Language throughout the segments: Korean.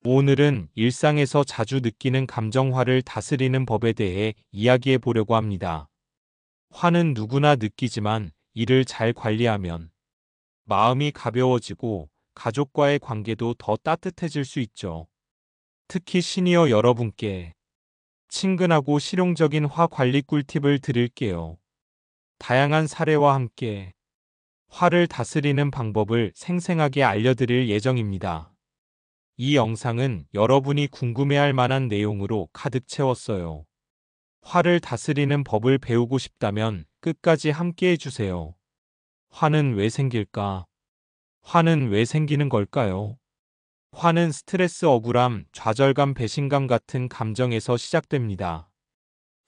오늘은 일상에서 자주 느끼는 감정화를 다스리는 법에 대해 이야기해 보려고 합니다. 화는 누구나 느끼지만 이를 잘 관리하면 마음이 가벼워지고 가족과의 관계도 더 따뜻해질 수 있죠. 특히 시니어 여러분께 친근하고 실용적인 화 관리 꿀팁을 드릴게요. 다양한 사례와 함께 화를 다스리는 방법을 생생하게 알려드릴 예정입니다. 이 영상은 여러분이 궁금해할 만한 내용으로 가득 채웠어요. 화를 다스리는 법을 배우고 싶다면 끝까지 함께 해주세요. 화는 왜 생길까? 화는 왜 생기는 걸까요? 화는 스트레스, 억울함, 좌절감, 배신감 같은 감정에서 시작됩니다.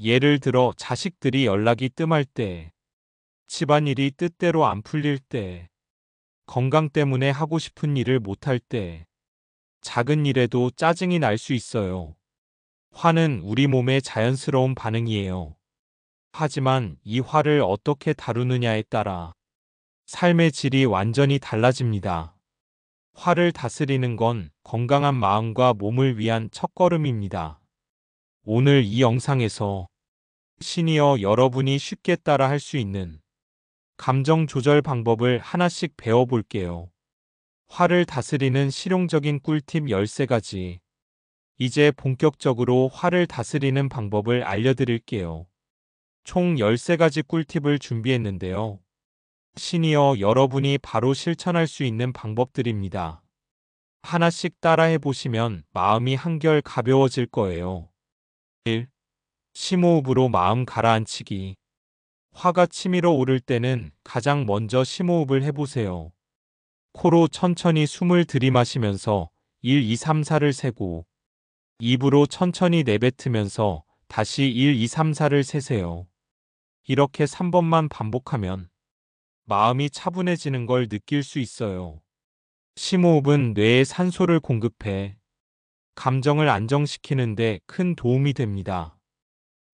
예를 들어 자식들이 연락이 뜸할 때, 집안일이 뜻대로 안 풀릴 때, 건강 때문에 하고 싶은 일을 못할 때, 작은 일에도 짜증이 날 수 있어요. 화는 우리 몸의 자연스러운 반응이에요. 하지만 이 화를 어떻게 다루느냐에 따라 삶의 질이 완전히 달라집니다. 화를 다스리는 건 건강한 마음과 몸을 위한 첫걸음입니다. 오늘 이 영상에서 시니어 여러분이 쉽게 따라 할 수 있는 감정 조절 방법을 하나씩 배워볼게요. 화를 다스리는 실용적인 꿀팁 13가지. 이제 본격적으로 화를 다스리는 방법을 알려드릴게요. 총 13가지 꿀팁을 준비했는데요. 시니어 여러분이 바로 실천할 수 있는 방법들입니다. 하나씩 따라해 보시면 마음이 한결 가벼워질 거예요. 1. 심호흡으로 마음 가라앉히기. 화가 치밀어 오를 때는 가장 먼저 심호흡을 해보세요. 코로 천천히 숨을 들이마시면서 1, 2, 3, 4를 세고 입으로 천천히 내뱉으면서 다시 1, 2, 3, 4를 세세요. 이렇게 3번만 반복하면 마음이 차분해지는 걸 느낄 수 있어요. 심호흡은 뇌에 산소를 공급해 감정을 안정시키는데 큰 도움이 됩니다.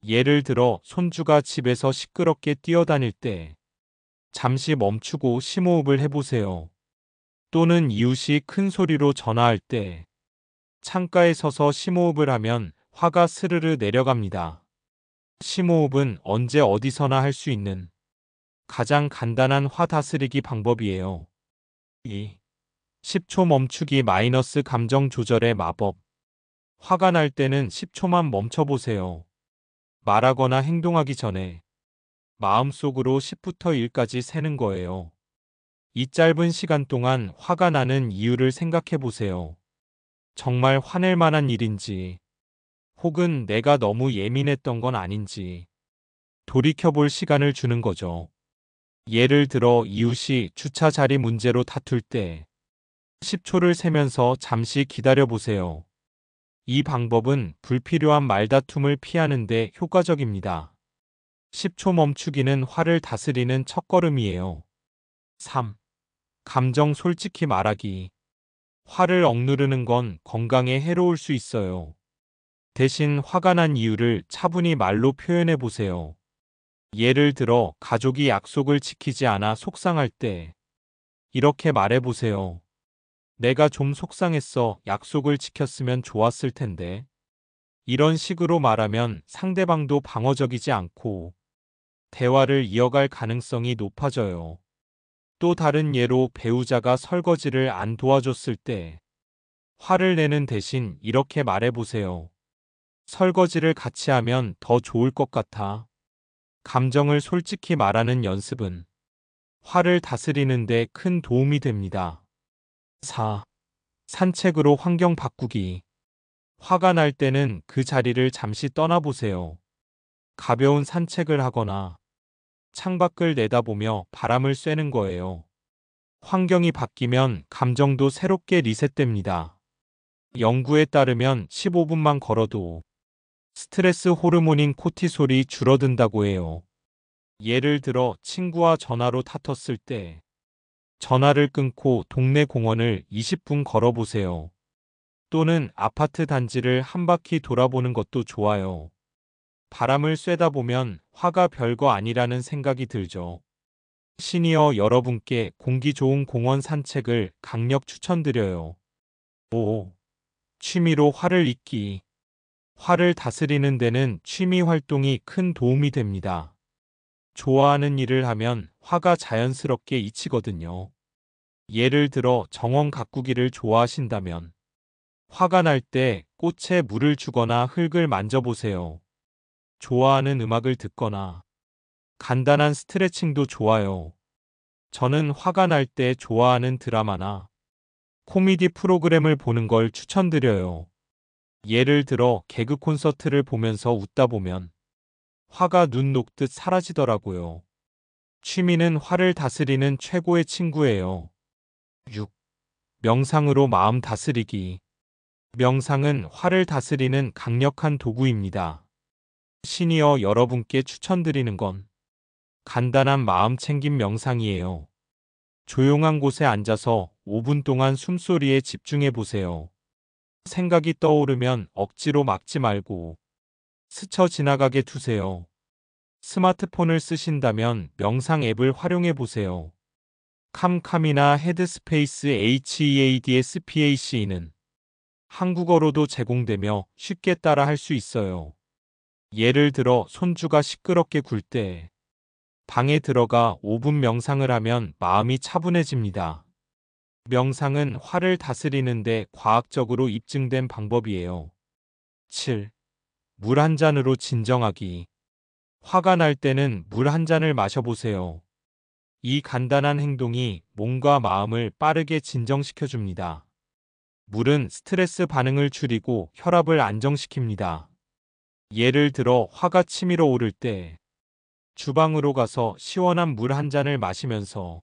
예를 들어 손주가 집에서 시끄럽게 뛰어다닐 때 잠시 멈추고 심호흡을 해보세요. 또는 이웃이 큰 소리로 전화할 때 창가에 서서 심호흡을 하면 화가 스르르 내려갑니다. 심호흡은 언제 어디서나 할 수 있는 가장 간단한 화 다스리기 방법이에요. 2. 10초 멈추기 마이너스 감정 조절의 마법. 화가 날 때는 10초만 멈춰보세요. 말하거나 행동하기 전에 마음속으로 10부터 1까지 세는 거예요. 이 짧은 시간 동안 화가 나는 이유를 생각해 보세요. 정말 화낼 만한 일인지, 혹은 내가 너무 예민했던 건 아닌지 돌이켜볼 시간을 주는 거죠. 예를 들어 이웃이 주차 자리 문제로 다툴 때 10초를 세면서 잠시 기다려 보세요. 이 방법은 불필요한 말다툼을 피하는 데 효과적입니다. 10초 멈추기는 화를 다스리는 첫걸음이에요. 3. 감정 솔직히 말하기. 화를 억누르는 건 건강에 해로울 수 있어요. 대신 화가 난 이유를 차분히 말로 표현해 보세요. 예를 들어 가족이 약속을 지키지 않아 속상할 때 이렇게 말해 보세요. 내가 좀 속상했어. 약속을 지켰으면 좋았을 텐데. 이런 식으로 말하면 상대방도 방어적이지 않고 대화를 이어갈 가능성이 높아져요. 또 다른 예로 배우자가 설거지를 안 도와줬을 때 화를 내는 대신 이렇게 말해보세요. 설거지를 같이 하면 더 좋을 것 같아. 감정을 솔직히 말하는 연습은 화를 다스리는 데 큰 도움이 됩니다. 4. 산책으로 환경 바꾸기. 화가 날 때는 그 자리를 잠시 떠나보세요. 가벼운 산책을 하거나 창밖을 내다보며 바람을 쐬는 거예요. 환경이 바뀌면 감정도 새롭게 리셋됩니다. 연구에 따르면 15분만 걸어도 스트레스 호르몬인 코티솔이 줄어든다고 해요. 예를 들어 친구와 전화로 다퉜을 때 전화를 끊고 동네 공원을 20분 걸어보세요. 또는 아파트 단지를 한 바퀴 돌아보는 것도 좋아요. 바람을 쐬다 보면 화가 별거 아니라는 생각이 들죠. 시니어 여러분께 공기 좋은 공원 산책을 강력 추천드려요. 5. 취미로 화를 잊기. 화를 다스리는 데는 취미 활동이 큰 도움이 됩니다. 좋아하는 일을 하면 화가 자연스럽게 잊히거든요. 예를 들어 정원 가꾸기를 좋아하신다면 화가 날 때 꽃에 물을 주거나 흙을 만져보세요. 좋아하는 음악을 듣거나 간단한 스트레칭도 좋아요. 저는 화가 날 때 좋아하는 드라마나 코미디 프로그램을 보는 걸 추천드려요. 예를 들어 개그 콘서트를 보면서 웃다 보면 화가 눈 녹듯 사라지더라고요. 취미는 화를 다스리는 최고의 친구예요. 6. 명상으로 마음 다스리기. 명상은 화를 다스리는 강력한 도구입니다. 시니어 여러분께 추천드리는 건 간단한 마음 챙김 명상이에요. 조용한 곳에 앉아서 5분 동안 숨소리에 집중해 보세요. 생각이 떠오르면 억지로 막지 말고 스쳐 지나가게 두세요. 스마트폰을 쓰신다면 명상 앱을 활용해 보세요. 캄캄이나 헤드스페이스 HEADSPAC는 한국어로도 제공되며 쉽게 따라 할 수 있어요. 예를 들어 손주가 시끄럽게 굴 때 방에 들어가 5분 명상을 하면 마음이 차분해집니다. 명상은 화를 다스리는데 과학적으로 입증된 방법이에요. 7. 물 한 잔으로 진정하기. 화가 날 때는 물 한 잔을 마셔보세요. 이 간단한 행동이 몸과 마음을 빠르게 진정시켜 줍니다. 물은 스트레스 반응을 줄이고 혈압을 안정시킵니다. 예를 들어 화가 치밀어 오를 때 주방으로 가서 시원한 물 한 잔을 마시면서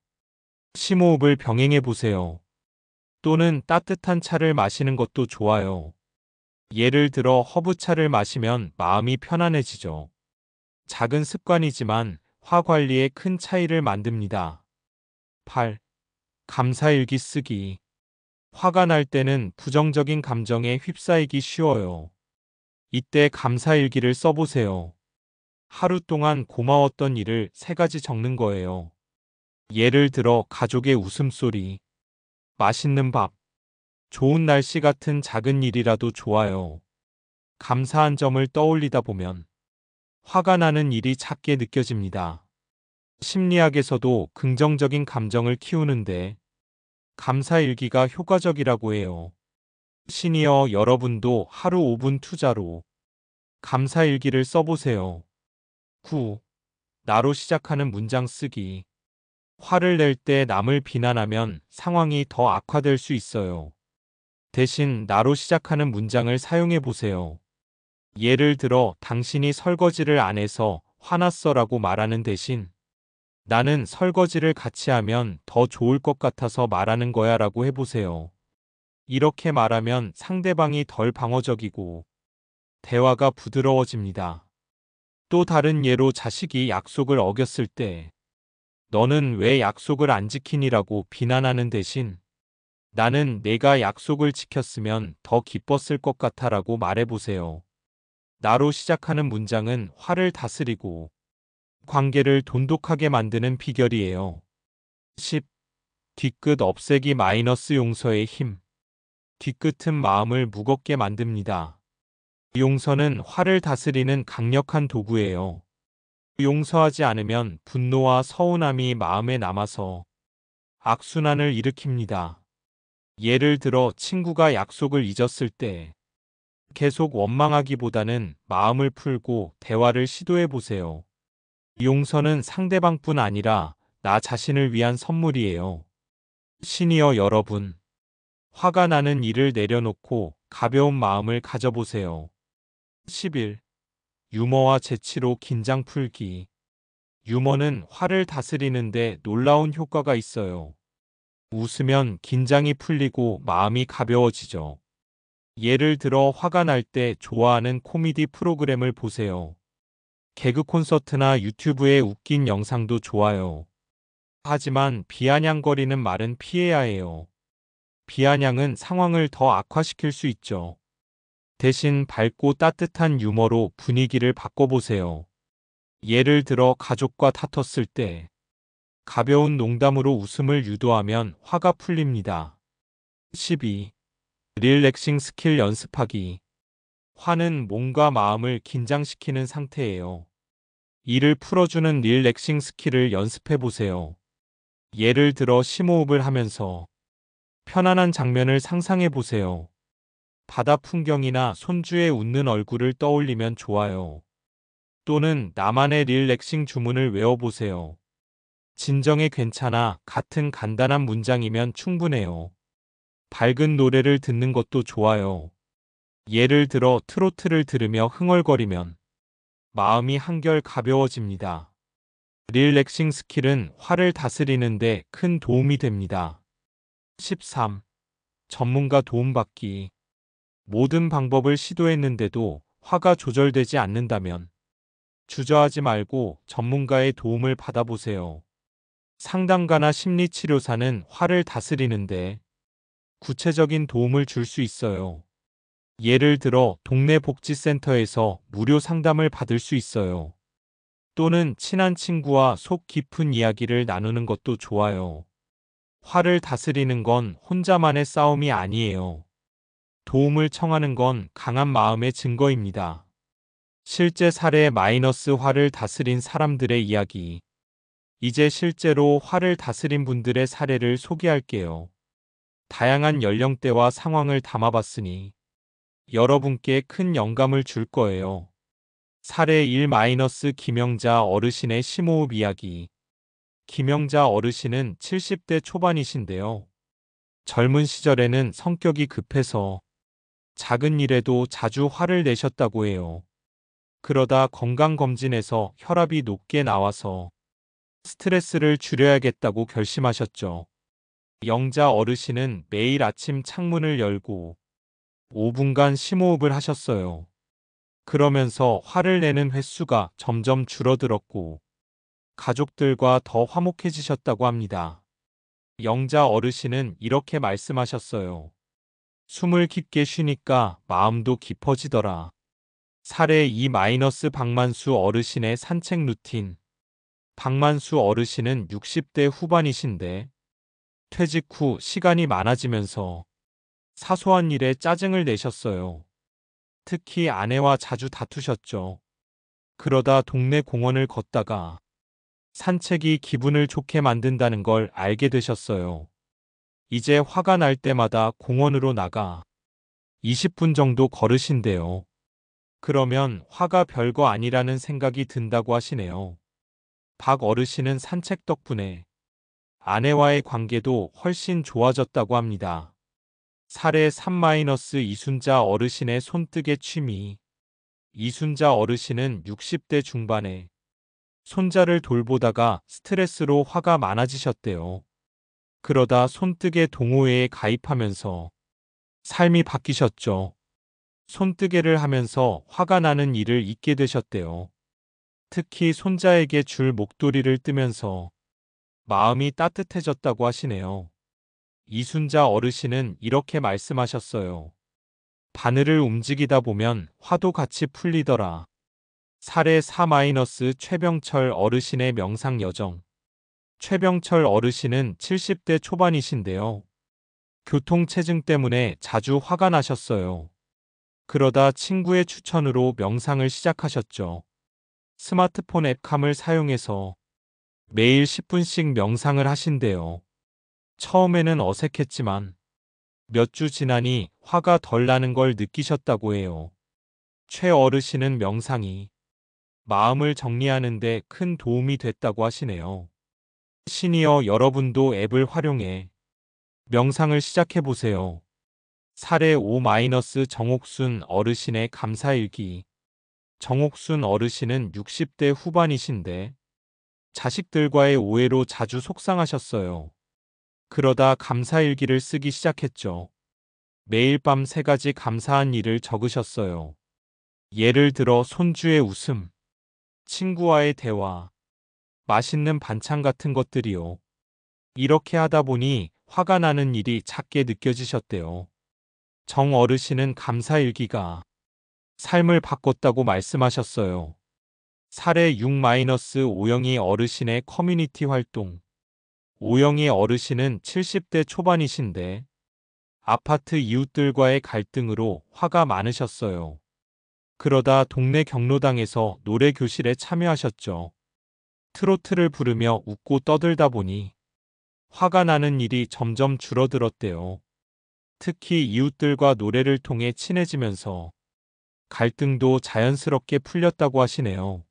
심호흡을 병행해 보세요. 또는 따뜻한 차를 마시는 것도 좋아요. 예를 들어 허브차를 마시면 마음이 편안해지죠. 작은 습관이지만 화 관리에 큰 차이를 만듭니다. 8. 감사일기 쓰기. 화가 날 때는 부정적인 감정에 휩싸이기 쉬워요. 이때 감사일기를 써보세요. 하루 동안 고마웠던 일을 3가지 적는 거예요. 예를 들어 가족의 웃음소리, 맛있는 밥, 좋은 날씨 같은 작은 일이라도 좋아요. 감사한 점을 떠올리다 보면 화가 나는 일이 작게 느껴집니다. 심리학에서도 긍정적인 감정을 키우는데 감사일기가 효과적이라고 해요. 시니어 여러분도 하루 5분 투자로 감사일기를 써보세요. 9. 나로 시작하는 문장 쓰기. 화를 낼 때 남을 비난하면 상황이 더 악화될 수 있어요. 대신 나로 시작하는 문장을 사용해 보세요. 예를 들어 당신이 설거지를 안 해서 화났어라고 말하는 대신 나는 설거지를 같이 하면 더 좋을 것 같아서 말하는 거야 라고 해보세요. 이렇게 말하면 상대방이 덜 방어적이고 대화가 부드러워집니다. 또 다른 예로 자식이 약속을 어겼을 때 너는 왜 약속을 안 지키니라고 비난하는 대신 나는 내가 약속을 지켰으면 더 기뻤을 것 같아라고 말해보세요. 나로 시작하는 문장은 화를 다스리고 관계를 돈독하게 만드는 비결이에요. 10. 뒤끝 없애기 마이너스 용서의 힘. 뒤끝은 마음을 무겁게 만듭니다. 용서는 화를 다스리는 강력한 도구예요. 용서하지 않으면 분노와 서운함이 마음에 남아서 악순환을 일으킵니다. 예를 들어 친구가 약속을 잊었을 때 계속 원망하기보다는 마음을 풀고 대화를 시도해 보세요. 용서는 상대방뿐 아니라 나 자신을 위한 선물이에요. 시니어 여러분, 화가 나는 일을 내려놓고 가벼운 마음을 가져보세요. 11. 유머와 재치로 긴장 풀기. 유머는 화를 다스리는데 놀라운 효과가 있어요. 웃으면 긴장이 풀리고 마음이 가벼워지죠. 예를 들어 화가 날 때 좋아하는 코미디 프로그램을 보세요. 개그 콘서트나 유튜브의 웃긴 영상도 좋아요. 하지만 비아냥거리는 말은 피해야 해요. 비아냥은 상황을 더 악화시킬 수 있죠. 대신 밝고 따뜻한 유머로 분위기를 바꿔보세요. 예를 들어 가족과 다퉜을 때 가벼운 농담으로 웃음을 유도하면 화가 풀립니다. 12. 릴렉싱 스킬 연습하기. 화는 몸과 마음을 긴장시키는 상태예요. 이를 풀어주는 릴렉싱 스킬을 연습해 보세요. 예를 들어 심호흡을 하면서 편안한 장면을 상상해 보세요. 바다 풍경이나 손주의 웃는 얼굴을 떠올리면 좋아요. 또는 나만의 릴렉싱 주문을 외워보세요. 진정해 괜찮아 같은 간단한 문장이면 충분해요. 밝은 노래를 듣는 것도 좋아요. 예를 들어 트로트를 들으며 흥얼거리면 마음이 한결 가벼워집니다. 릴렉싱 스킬은 화를 다스리는데 큰 도움이 됩니다. 13. 전문가 도움받기. 모든 방법을 시도했는데도 화가 조절되지 않는다면 주저하지 말고 전문가의 도움을 받아보세요. 상담가나 심리치료사는 화를 다스리는데 구체적인 도움을 줄 수 있어요. 예를 들어 동네 복지센터에서 무료 상담을 받을 수 있어요. 또는 친한 친구와 속 깊은 이야기를 나누는 것도 좋아요. 화를 다스리는 건 혼자만의 싸움이 아니에요. 도움을 청하는 건 강한 마음의 증거입니다. 실제 사례 마이너스 화를 다스린 사람들의 이야기. 이제 실제로 화를 다스린 분들의 사례를 소개할게요. 다양한 연령대와 상황을 담아봤으니 여러분께 큰 영감을 줄 거예요. 사례 1 김영자 어르신의 심호흡 이야기. 김영자 어르신은 70대 초반이신데요. 젊은 시절에는 성격이 급해서 작은 일에도 자주 화를 내셨다고 해요. 그러다 건강검진에서 혈압이 높게 나와서 스트레스를 줄여야겠다고 결심하셨죠. 영자 어르신은 매일 아침 창문을 열고 5분간 심호흡을 하셨어요. 그러면서 화를 내는 횟수가 점점 줄어들었고 가족들과 더 화목해지셨다고 합니다. 영자 어르신은 이렇게 말씀하셨어요. 숨을 깊게 쉬니까 마음도 깊어지더라. 사례 2 박만수 어르신의 산책 루틴. 박만수 어르신은 60대 후반이신데 퇴직 후 시간이 많아지면서 사소한 일에 짜증을 내셨어요. 특히 아내와 자주 다투셨죠. 그러다 동네 공원을 걷다가 산책이 기분을 좋게 만든다는 걸 알게 되셨어요. 이제 화가 날 때마다 공원으로 나가 20분 정도 걸으신대요. 그러면 화가 별거 아니라는 생각이 든다고 하시네요. 박 어르신은 산책 덕분에 아내와의 관계도 훨씬 좋아졌다고 합니다. 사례 3 이순자 어르신의 손뜨개 취미. 이순자 어르신은 60대 중반에 손자를 돌보다가 스트레스로 화가 많아지셨대요. 그러다 손뜨개 동호회에 가입하면서 삶이 바뀌셨죠. 손뜨개를 하면서 화가 나는 일을 잊게 되셨대요. 특히 손자에게 줄 목도리를 뜨면서 마음이 따뜻해졌다고 하시네요. 이순자 어르신은 이렇게 말씀하셨어요. 바늘을 움직이다 보면 화도 같이 풀리더라. 사례 4 최병철 어르신의 명상 여정. 최병철 어르신은 70대 초반이신데요. 교통체증 때문에 자주 화가 나셨어요. 그러다 친구의 추천으로 명상을 시작하셨죠. 스마트폰 앱캄을 사용해서 매일 10분씩 명상을 하신대요. 처음에는 어색했지만 몇 주 지나니 화가 덜 나는 걸 느끼셨다고 해요. 최 어르신은 명상이 마음을 정리하는 데 큰 도움이 됐다고 하시네요. 시니어 여러분도 앱을 활용해 명상을 시작해 보세요. 사례 5 정옥순 어르신의 감사일기. 정옥순 어르신은 60대 후반이신데 자식들과의 오해로 자주 속상하셨어요. 그러다 감사일기를 쓰기 시작했죠. 매일 밤 3가지 감사한 일을 적으셨어요. 예를 들어 손주의 웃음, 친구와의 대화, 맛있는 반찬 같은 것들이요. 이렇게 하다 보니 화가 나는 일이 작게 느껴지셨대요. 정 어르신은 감사일기가 삶을 바꿨다고 말씀하셨어요. 사례 6 오영희 어르신의 커뮤니티 활동. 오영희 어르신은 70대 초반이신데 아파트 이웃들과의 갈등으로 화가 많으셨어요. 그러다 동네 경로당에서 노래 교실에 참여하셨죠. 트로트를 부르며 웃고 떠들다 보니 화가 나는 일이 점점 줄어들었대요. 특히 이웃들과 노래를 통해 친해지면서 갈등도 자연스럽게 풀렸다고 하시네요.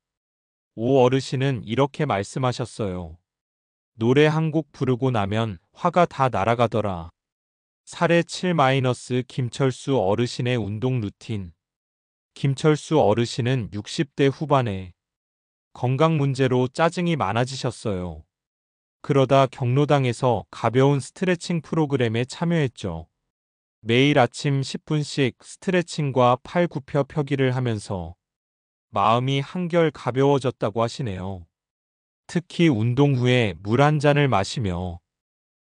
오 어르신은 이렇게 말씀하셨어요. 노래 한 곡 부르고 나면 화가 다 날아가더라. 사례 7 김철수 어르신의 운동 루틴. 김철수 어르신은 60대 후반에 건강 문제로 짜증이 많아지셨어요. 그러다 경로당에서 가벼운 스트레칭 프로그램에 참여했죠. 매일 아침 10분씩 스트레칭과 팔 굽혀 펴기를 하면서 마음이 한결 가벼워졌다고 하시네요. 특히 운동 후에 물 한 잔을 마시며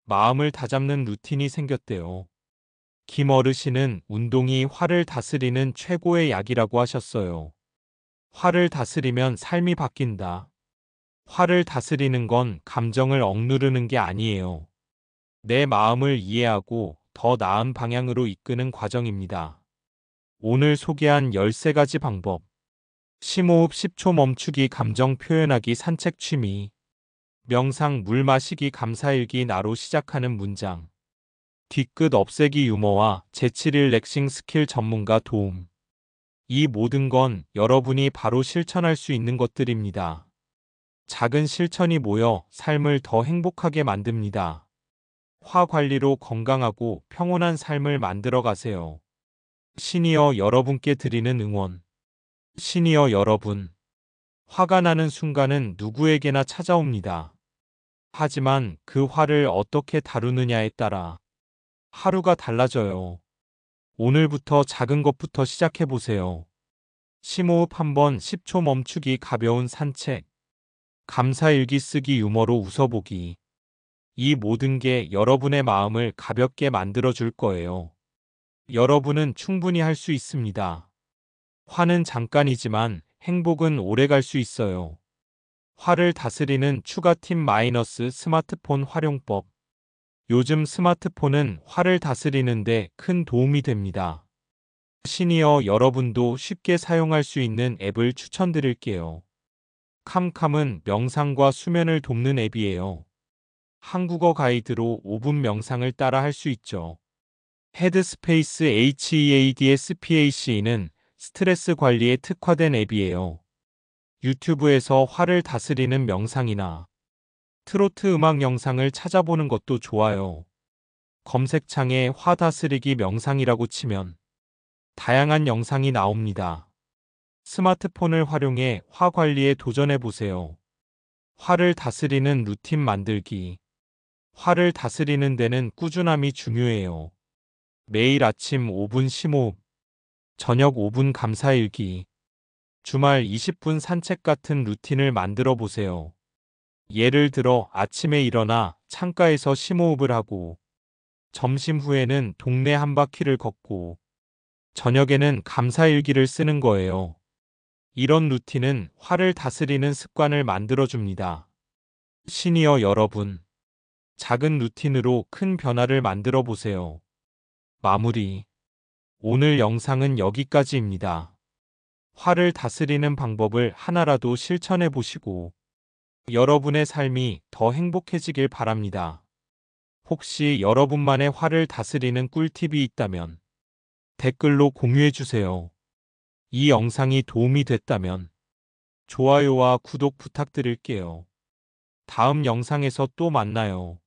마음을 다잡는 루틴이 생겼대요. 김 어르신은 운동이 화를 다스리는 최고의 약이라고 하셨어요. 화를 다스리면 삶이 바뀐다. 화를 다스리는 건 감정을 억누르는 게 아니에요. 내 마음을 이해하고 더 나은 방향으로 이끄는 과정입니다. 오늘 소개한 13가지 방법. 심호흡 10초 멈추기 감정 표현하기 산책 취미. 명상 물 마시기 감사일기 나로 시작하는 문장. 뒤끝 없애기 유머와 재치 릴렉싱 스킬 전문가 도움. 이 모든 건 여러분이 바로 실천할 수 있는 것들입니다. 작은 실천이 모여 삶을 더 행복하게 만듭니다. 화 관리로 건강하고 평온한 삶을 만들어 가세요. 시니어 여러분께 드리는 응원. 시니어 여러분. 화가 나는 순간은 누구에게나 찾아옵니다. 하지만 그 화를 어떻게 다루느냐에 따라 하루가 달라져요. 오늘부터 작은 것부터 시작해 보세요. 심호흡 한번 10초 멈추기 가벼운 산책. 감사일기 쓰기 유머로 웃어보기. 이 모든 게 여러분의 마음을 가볍게 만들어 줄 거예요. 여러분은 충분히 할 수 있습니다. 화는 잠깐이지만 행복은 오래 갈 수 있어요. 화를 다스리는 추가팁 마이너스 스마트폰 활용법. 요즘 스마트폰은 화를 다스리는데 큰 도움이 됩니다. 시니어 여러분도 쉽게 사용할 수 있는 앱을 추천드릴게요. 캄캄은 명상과 수면을 돕는 앱이에요. 한국어 가이드로 5분 명상을 따라 할 수 있죠. 헤드스페이스 HEADSPAC는 스트레스 관리에 특화된 앱이에요. 유튜브에서 화를 다스리는 명상이나 트로트 음악 영상을 찾아보는 것도 좋아요. 검색창에 화 다스리기 명상이라고 치면 다양한 영상이 나옵니다. 스마트폰을 활용해 화 관리에 도전해 보세요. 화를 다스리는 루틴 만들기. 화를 다스리는 데는 꾸준함이 중요해요. 매일 아침 5분 심호흡, 저녁 5분 감사일기, 주말 20분 산책 같은 루틴을 만들어 보세요. 예를 들어 아침에 일어나 창가에서 심호흡을 하고, 점심 후에는 동네 한 바퀴를 걷고, 저녁에는 감사일기를 쓰는 거예요. 이런 루틴은 화를 다스리는 습관을 만들어줍니다. 시니어 여러분, 작은 루틴으로 큰 변화를 만들어 보세요. 마무리. 오늘 영상은 여기까지입니다. 화를 다스리는 방법을 하나라도 실천해 보시고 여러분의 삶이 더 행복해지길 바랍니다. 혹시 여러분만의 화를 다스리는 꿀팁이 있다면 댓글로 공유해 주세요. 이 영상이 도움이 됐다면 좋아요와 구독 부탁드릴게요. 다음 영상에서 또 만나요.